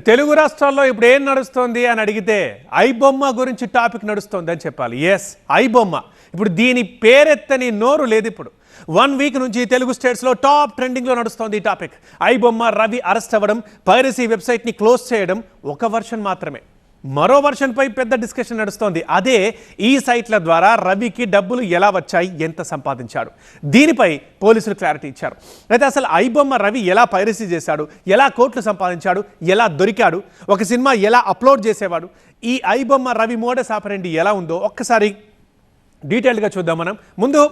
తెలుగు రాష్ట్రాల్లో ఇప్పుడు ఏం నడుస్తోంది అని అడిగితే ఐబొమ్మ గురించి టాపిక్ నడుస్తోంది అని చెప్పాలి. ఎస్, ఐబొమ్మ. ఇప్పుడు దీని పేరెత్తని నోరు లేదు. ఇప్పుడు 1 వీక్ నుంచి తెలుగు స్టేట్స్లో టాప్ ట్రెండింగ్లో నడుస్తోంది ఈ టాపిక్. ఐబొమ్మ రవి అరెస్ట్ అవ్వడం, పైరసీ వెబ్సైట్ని క్లోజ్ చేయడం ఒక వర్షన్ మాత్రమే. మరో వర్షన్పై పెద్ద డిస్కషన్ నడుస్తోంది. అదే ఈ సైట్ల ద్వారా రవికి డబ్బులు ఎలా వచ్చాయి, ఎంత సంపాదించాడు, దీనిపై పోలీసులు క్లారిటీ ఇచ్చారు. అయితే అసలు ఐబొమ్మ రవి ఎలా పైరసీ చేశాడు, ఎలా కోట్లు సంపాదించాడు, ఎలా దొరికాడు, ఒక సినిమా ఎలా అప్లోడ్ చేసేవాడు, ఈ ఐబొమ్మ రవి మోడస్ ఆపరెండి ఎలా ఉందో ఒక్కసారి డీటెయిల్గా చూద్దాం మనం. ముందు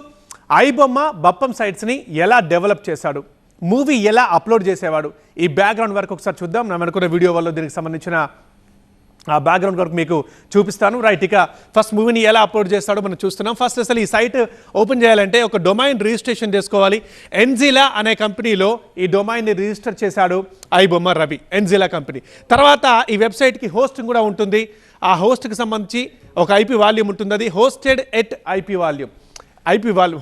ఐబొమ్మ బప్పం సైట్స్ని ఎలా డెవలప్ చేశాడు, మూవీ ఎలా అప్లోడ్ చేసేవాడు, ఈ బ్యాక్గ్రౌండ్ వరకు ఒకసారి చూద్దాం. నేను అనుకున్న వీడియో వల్ల దీనికి సంబంధించిన ఆ బ్యాక్గ్రౌండ్ వరకు మీకు చూపిస్తాను. రైట్, ఇక ఫస్ట్ మూవీని ఎలా అప్లోడ్ చేస్తాడో మనం చూస్తున్నాం. ఫస్ట్ అసలు ఈ సైట్ ఓపెన్ చేయాలంటే ఒక డొమైన్ రిజిస్ట్రేషన్ చేసుకోవాలి. ఎన్జిలా అనే కంపెనీలో ఈ డొమైన్ని రిజిస్టర్ చేశాడు ఐబొమ్మ రవి, ఎన్జిలా కంపెనీ. తర్వాత ఈ వెబ్సైట్కి హోస్టింగ్ కూడా ఉంటుంది. ఆ హోస్ట్కి సంబంధించి ఒక ఐపీ వాల్యూమ్ ఉంటుంది, అది hosted at IP volume.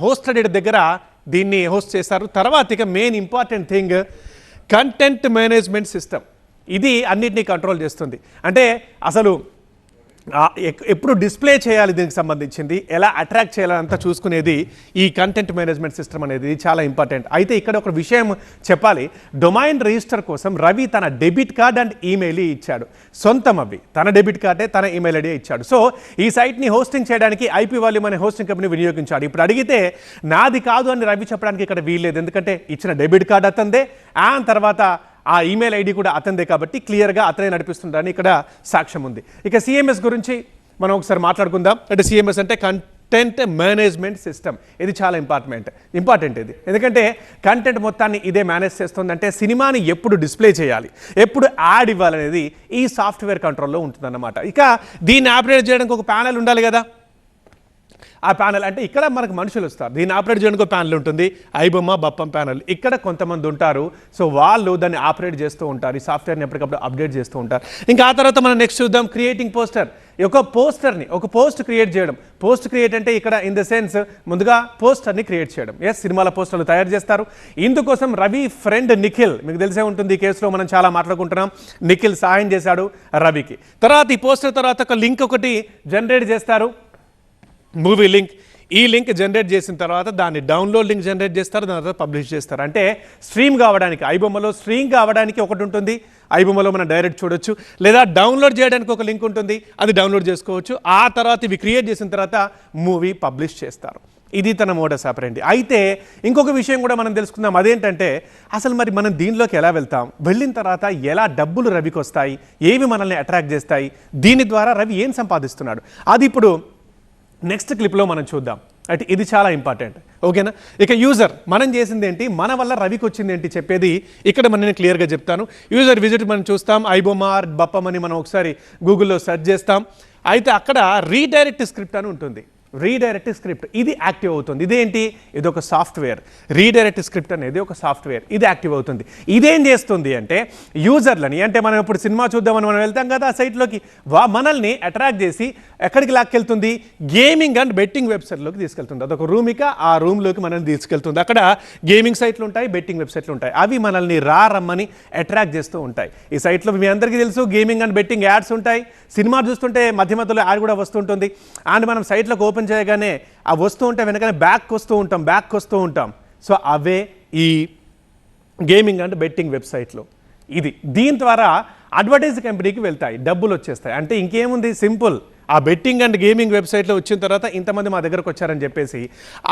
Hosted at దగ్గర దీన్ని హోస్ట్ చేశారు. తర్వాత ఇక main important thing content management system. ఇది అన్నిటినీ కంట్రోల్ చేస్తుంది. అంటే అసలు ఎప్పుడు డిస్ప్లే చేయాలి, దీనికి సంబంధించింది ఎలా అట్రాక్ట్ చేయాలంతా చూసుకునేది ఈ కంటెంట్ మేనేజ్మెంట్ సిస్టమ్ అనేది చాలా ఇంపార్టెంట్. అయితే ఇక్కడ ఒక విషయం చెప్పాలి. డొమైన్ రిజిస్టర్ కోసం రవి తన డెబిట్ కార్డ్ అండ్ ఈమెయిల్ ఇచ్చాడు. సొంతం అవి తన డెబిట్ కార్డే, తన ఈమెయిల్ ఐడి ఇచ్చాడు. సో ఈ సైట్ని హోస్టింగ్ చేయడానికి ఐపీ వాల్యూమ్ అనే హోస్టింగ్ కంపెనీ వినియోగించాడు. ఇప్పుడు అడిగితే నాది కాదు అని రవి చెప్పడానికి ఇక్కడ వీల్లేదు, ఎందుకంటే ఇచ్చిన డెబిట్ కార్డ్ అతందే, తర్వాత ఆ ఈమెయిల్ ఐడి కూడా అతందే, కాబట్టి క్లియర్గా అతనే నడిపిస్తుంటారని ఇక్కడ సాక్ష్యం ఉంది. ఇక సిఎంఎస్ గురించి మనం ఒకసారి మాట్లాడుకుందాం. అంటే సిఎంఎస్ అంటే కంటెంట్ మేనేజ్మెంట్ సిస్టమ్. ఇది చాలా ఇంపార్టెంట్ ఇది, ఎందుకంటే కంటెంట్ మొత్తాన్ని ఇదే మేనేజ్ చేస్తుంది. అంటే సినిమాని ఎప్పుడు డిస్ప్లే చేయాలి, ఎప్పుడు యాడ్ ఇవ్వాలనేది ఈ సాఫ్ట్వేర్ కంట్రోల్లో ఉంటుందన్నమాట. ఇక దీన్ని ఆపరేట్ చేయడానికి ఒక ప్యానెల్ ఉండాలి కదా. ఆ ప్యానెల్ అంటే ఇక్కడ మనకు మనుషులు వస్తారు, దీన్ని ఆపరేట్ చేయడానికి ఒక ప్యానెల్ ఉంటుంది, ఐబొమ్మ బప్పం ప్యానెల్. ఇక్కడ కొంతమంది ఉంటారు, సో వాళ్ళు దాన్ని ఆపరేట్ చేస్తూ ఉంటారు, ఈ సాఫ్ట్వేర్ని ఎప్పటికప్పుడు అప్డేట్ చేస్తూ ఉంటారు. ఇంకా ఆ తర్వాత మనం నెక్స్ట్ చూద్దాం క్రియేటింగ్ పోస్టర్. ఒక పోస్ట్ క్రియేట్ చేయడం. పోస్ట్ క్రియేట్ అంటే ఇక్కడ ఇన్ ద సెన్స్ ముందుగా పోస్టర్ని క్రియేట్ చేయడం. ఎస్, సినిమాల పోస్టర్లు తయారు చేస్తారు. ఇందుకోసం రవి ఫ్రెండ్ నిఖిల్, మీకు తెలిసే ఉంటుంది, ఈ కేసులో మనం చాలా మాట్లాడుకుంటున్నాం, నిఖిల్ సహాయం చేశాడు రవికి. తర్వాత ఈ పోస్టర్ తర్వాత ఒక లింక్ ఒకటి జనరేట్ చేస్తారు, మూవీ లింక్. ఈ లింక్ జనరేట్ చేసిన తర్వాత దాన్ని డౌన్లోడ్ లింక్ జనరేట్ చేస్తారు, దాని తర్వాత పబ్లిష్ చేస్తారు. అంటే స్ట్రీమ్ కావడానికి, ఐబొమ్మలో స్ట్రీమ్ కావడానికి ఒకటి ఉంటుంది, ఐబొమ్మలో మనం డైరెక్ట్ చూడొచ్చు, లేదా డౌన్లోడ్ చేయడానికి ఒక లింక్ ఉంటుంది, అది డౌన్లోడ్ చేసుకోవచ్చు. ఆ తర్వాత ఇవి క్రియేట్ చేసిన తర్వాత మూవీ పబ్లిష్ చేస్తారు. ఇది తన మోడస్ ఆపరెండి. అయితే ఇంకొక విషయం కూడా మనం తెలుసుకుందాం. అదేంటంటే అసలు మరి మనం దీనిలోకి ఎలా వెళ్తాం, వెళ్ళిన తర్వాత ఎలా డబ్బులు రవికి వస్తాయి, ఏవి మనల్ని అట్రాక్ట్ చేస్తాయి, దీని ద్వారా రవి ఏం సంపాదిస్తున్నాడు, అది ఇప్పుడు నెక్స్ట్ క్లిప్లో మనం చూద్దాం. అంటే ఇది చాలా ఇంపార్టెంట్, ఓకేనా. ఇక యూజర్ మనం చేసింది ఏంటి, మన వల్ల రవికి వచ్చింది ఏంటి చెప్పేది ఇక్కడ నేను క్లియర్గా చెప్తాను. యూజర్ విజిట్ మనం చూస్తాం, ఐబొమ్మ బప్పం అని మనం ఒకసారి గూగుల్లో సెర్చ్ చేస్తాం. అయితే అక్కడ రీడైరెక్ట్ స్క్రిప్ట్ అని ఉంటుంది. రీడైరెక్ట్ స్క్రిప్ట్ ఇది యాక్టివ్ అవుతుంది. ఇదేంటి, ఇది ఒక సాఫ్ట్వేర్. రీడైరెక్ట్ స్క్రిప్ట్ అనేది ఒక సాఫ్ట్వేర్, ఇది యాక్టివ్ అవుతుంది. ఇదేం చేస్తుంది అంటే యూజర్లని, అంటే మనం ఇప్పుడు సినిమా చూద్దామని మనం వెళ్తాం కదా ఆ సైట్లోకి, మనల్ని అట్రాక్ట్ చేసి ఎక్కడికి లాక్కెళ్తుంది, గేమింగ్ అండ్ బెట్టింగ్ వెబ్సైట్లోకి తీసుకెళ్తుంది. అదొక రూమ్, ఇక ఆ రూమ్లోకి మనల్ని తీసుకెళ్తుంది. అక్కడ గేమింగ్ సైట్లు ఉంటాయి, బెట్టింగ్ వెబ్సైట్లు ఉంటాయి, అవి మనల్ని రమ్మని అట్రాక్ట్ చేస్తూ ఉంటాయి. ఈ సైట్లో మీ అందరికీ తెలుసు గేమింగ్ అండ్ బెట్టింగ్ యాడ్స్ ఉంటాయి. సినిమా చూస్తుంటే మధ్య మధ్యలో యాడ్ కూడా వస్తుంటుంది. అండ్ మనం సైట్లోకి ఓపెన్ చేయగానే ఆ వస్తూ ఉంటే వెనకనే బ్యాక్ వస్తూ ఉంటాం. సో అవే ఈ గేమింగ్ అండ్ బెట్టింగ్ వెబ్సైట్లో. దీని ద్వారా అడ్వర్టైజ్ కంపెనీకి వెళ్తాయి, డబ్బులు వచ్చేస్తాయి. అంటే ఇంకేముంది, సింపుల్. ఆ బెట్టింగ్ అండ్ గేమింగ్ వెబ్సైట్లో వచ్చిన తర్వాత ఇంతమంది మా దగ్గరకు వచ్చారని చెప్పేసి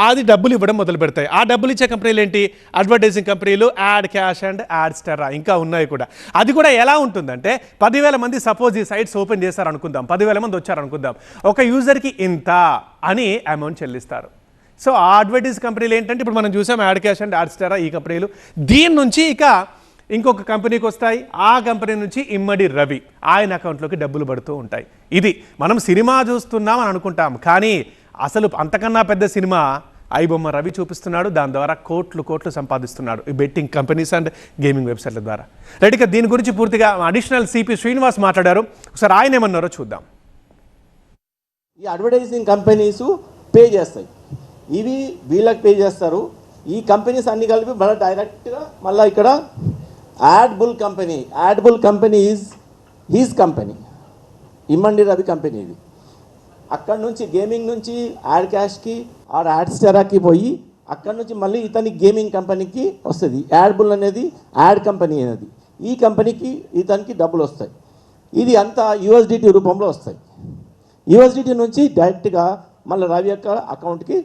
అది డబ్బులు ఇవ్వడం మొదలు పెడతాయి. ఆ డబ్బులు ఇచ్చే కంపెనీలు ఏంటి, అడ్వర్టైజింగ్ కంపెనీలు, add cash and add star, ఇంకా ఉన్నాయి కూడా. అది కూడా ఎలా ఉంటుందంటే 10,000 మంది సపోజ్ ఈ సైట్స్ ఓపెన్ చేశారు అనుకుందాం, 10,000 మంది వచ్చారు అనుకుందాం, ఒక యూజర్కి ఇంత అని అమౌంట్ చెల్లిస్తారు. సో ఆ అడ్వర్టైజ్ కంపెనీలు ఏంటంటే ఇప్పుడు మనం చూసాం add cash and add star, ఈ కంపెనీలు. దీని నుంచి ఇక ఇంకొక కంపెనీకి వస్తాయి, ఆ కంపెనీ నుంచి ఇమ్మడి రవి ఆయన అకౌంట్లోకి డబ్బులు పడుతూ ఉంటాయి. ఇది మనం సినిమా చూస్తున్నాం అని అనుకుంటాం, కానీ అసలు అంతకన్నా పెద్ద సినిమా ఐబొమ్మ రవి చూపిస్తున్నాడు. దాని ద్వారా కోట్లు సంపాదిస్తున్నాడు ఈ బెట్టింగ్ కంపెనీస్ అండ్ గేమింగ్ వెబ్సైట్ల ద్వారా. రైట్, ఇక దీని గురించి పూర్తిగా అడిషనల్ సిపి శ్రీనివాస్ మాట్లాడారు. ఒకసారి ఆయన ఏమన్నారో చూద్దాం. ఈ అడ్వర్టైజింగ్ కంపెనీస్ పే చేస్తాయి, వీళ్ళకి పే చేస్తారు. ఈ కంపెనీస్ అన్ని కలిపి మళ్ళీ డైరెక్ట్గా మళ్ళీ ఇక్కడ యాడ్బుల్ కంపెనీ ఈజ్ హీజ్ కంపెనీ, ఇమ్మండి రవి కంపెనీ ఇది. అక్కడ నుంచి గేమింగ్ నుంచి యాడ్ క్యాష్కి ఆర్ యాడ్ స్టారాకి పోయి అక్కడ నుంచి మళ్ళీ ఇతని గేమింగ్ కంపెనీకి వస్తుంది. యాడ్బుల్ అనేది యాడ్ కంపెనీ అనేది, ఈ కంపెనీకి ఇతనికి డబ్బులు వస్తాయి. ఇది అంతా యూఎస్డిటీ రూపంలో వస్తాయి. యూఎస్డిటీ నుంచి డైరెక్ట్గా మళ్ళీ రవి యొక్క అకౌంట్కి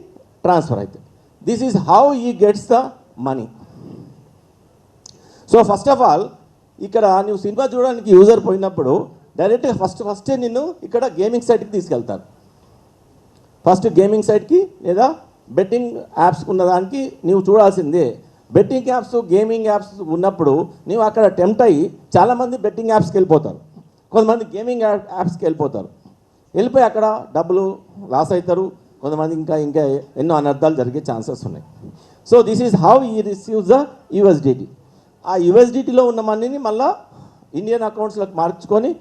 ట్రాన్స్ఫర్ అవుతాయి. దిస్ ఈజ్ హౌ ఈ gets the money. So first of all ఇక్కడ నువ్వు సినిమా చూడడానికి యూజర్ పోయినప్పుడు డైరెక్ట్గా ఫస్టే నిన్ను ఇక్కడ గేమింగ్ సైట్కి తీసుకెళ్తారు. ఫస్ట్ గేమింగ్ సైట్కి లేదా బెట్టింగ్ యాప్స్ ఉన్నదానికి నీవు చూడాల్సిందే. బెట్టింగ్ యాప్స్ గేమింగ్ యాప్స్ ఉన్నప్పుడు నీవు అక్కడ టెంప్ట్ అయ్యి చాలామంది బెట్టింగ్ యాప్స్కి వెళ్ళిపోతారు, కొంతమంది గేమింగ్ యాప్స్కి వెళ్ళిపోతారు. వెళ్ళిపోయి అక్కడ డబ్బులు లాస్ అవుతారు, కొంతమంది ఇంకా ఎన్నో అనర్థాలు జరిగే ఛాన్సెస్ ఉన్నాయి. సో దిస్ ఈజ్ హౌ ఈ రిసీవ్స్ ద యూఎస్డిటీ. ఆ యూఎస్డిటీలో ఉన్న మనీని మళ్ళీ ఇండియన్ అకౌంట్స్లోకి మార్చుకొని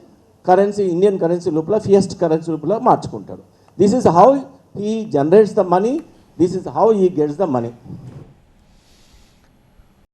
ఇండియన్ కరెన్సీ లోపల ఫియస్ట్ కరెన్సీ లోపల మార్చుకుంటాడు. This is how he generates the money, this is how he gets the money.